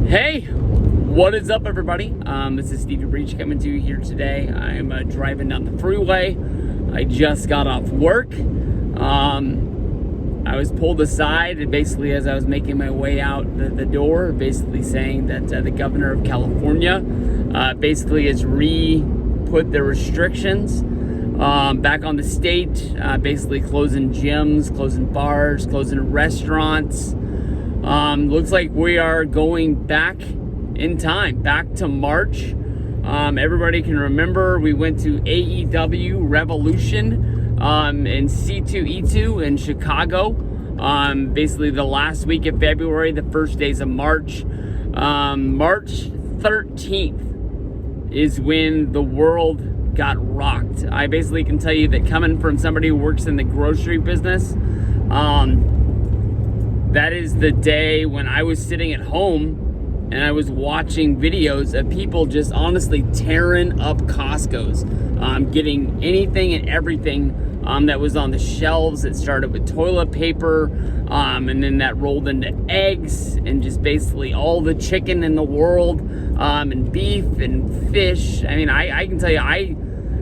Hey, what is up, everybody? This is Stevie Breach coming to you here today. I'm driving down the freeway. I just got off work. I was pulled aside, and basically as I was making my way out the door, basically saying that the governor of California basically has put the restrictions back on the state, basically closing gyms, closing bars, closing restaurants. Looks like we are going back in time, back to March. Everybody can remember we went to AEW Revolution in C2E2 in Chicago. Basically the last week of February, the first days of March. March 13th is when the world got rocked. I basically can tell you that coming from somebody who works in the grocery business, that is the day when I was sitting at home and I was watching videos of people just honestly tearing up Costco's, getting anything and everything that was on the shelves. It started with toilet paper, and then that rolled into eggs and just basically all the chicken in the world, and beef and fish. I mean, I can tell you, I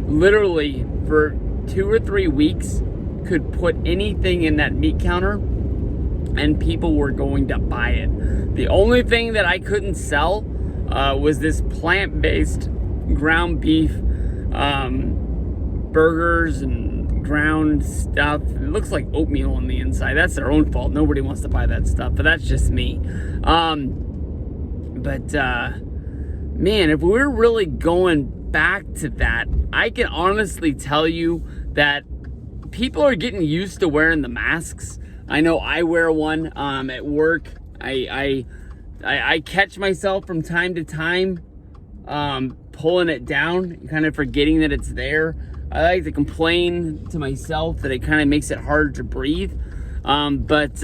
literally for 2 or 3 weeks could put anything in that meat counter and people were going to buy it. The only thing that I couldn't sell was this plant-based ground beef burgers and ground stuff. It looks like oatmeal on the inside. That's their own fault. Nobody wants to buy that stuff, but that's just me. Man, if we're really going back to that, I can honestly tell you that people are getting used to wearing the masks. I know I wear one at work. I catch myself from time to time pulling it down, kind of forgetting that it's there. I like to complain to myself that it kind of makes it hard to breathe. Honestly,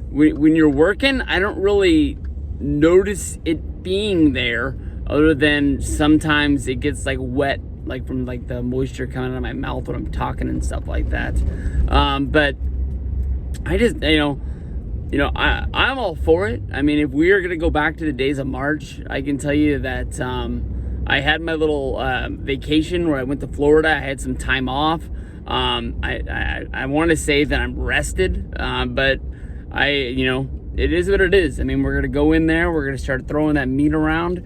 when you're working, I don't really notice it being there, other than sometimes it gets like wet, like from like the moisture coming out of my mouth when I'm talking and stuff like that. But I just, I'm all for it. I mean, if we are gonna go back to the days of March, I can tell you that I had my little vacation where I went to Florida. I had some time off. I want to say that I'm rested, but it is what it is. I mean, we're gonna go in there. We're gonna start throwing that meat around.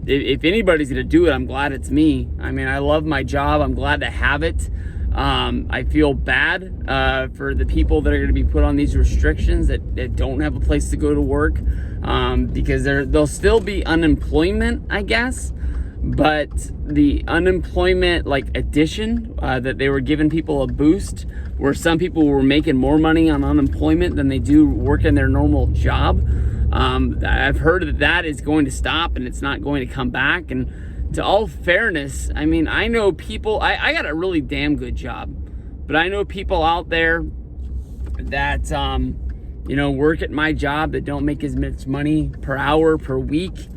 If anybody's gonna do it, I'm glad it's me. I mean, I love my job. I'm glad to have it. I feel bad for the people that are gonna be put on these restrictions that don't have a place to go to work, because there'll still be unemployment, I guess. But the unemployment addition that they were giving people a boost, where some people were making more money on unemployment than they do working their normal job. I've heard that is going to stop and it's not going to come back. And to all fairness, I mean, I know people, I got a really damn good job, but I know people out there that, work at my job that don't make as much money per hour, per week.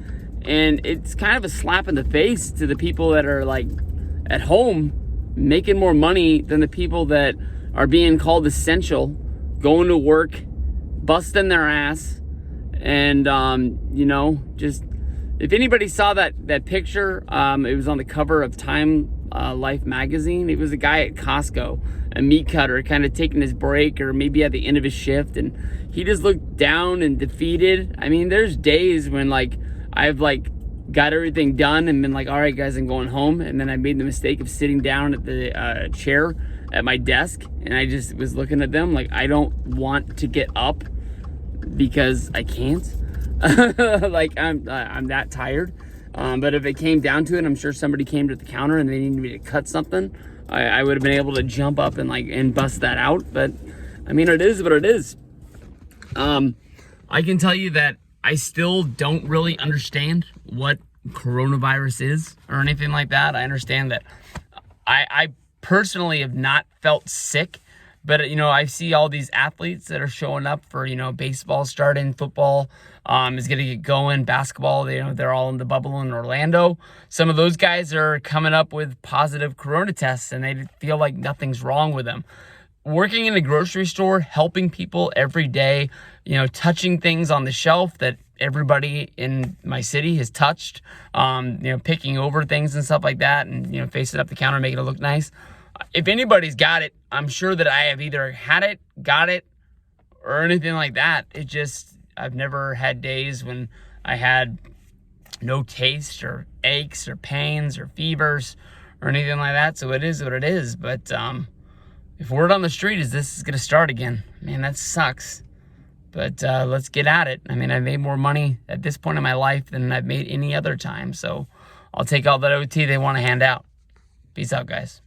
And it's kind of a slap in the face to the people that are at home making more money than the people that are being called essential, going to work, busting their ass. And, just if anybody saw that picture, it was on the cover of Time Life magazine. It was a guy at Costco, a meat cutter, kind of taking his break or maybe at the end of his shift. And he just looked down and defeated. I mean, there's days when I've got everything done and been like, all right, guys, I'm going home. And then I made the mistake of sitting down at the chair at my desk. And I just was looking at them like, I don't want to get up because I can't. I'm that tired. But if it came down to it, I'm sure somebody came to the counter and they needed me to cut something. I would have been able to jump up and bust that out. But I mean, it is what it is. I can tell you that I still don't really understand what coronavirus is or anything like that. I understand that I personally have not felt sick, but I see all these athletes that are showing up for baseball starting, football is going to get going, basketball, they're all in the bubble in Orlando. Some of those guys are coming up with positive corona tests and they feel like nothing's wrong with them. working in a grocery store, helping people every day, touching things on the shelf that everybody in my city has touched, picking over things and stuff like that, and, facing up the counter, making it look nice. If anybody's got it, I'm sure that I have either had it, got it, or anything like that. I've never had days when I had no taste or aches or pains or fevers or anything like that. So it is what it is. But if word on the street is this is going to start again, man, that sucks. But let's get at it. I mean, I've made more money at this point in my life than I've made any other time. So I'll take all that OT they want to hand out. Peace out, guys.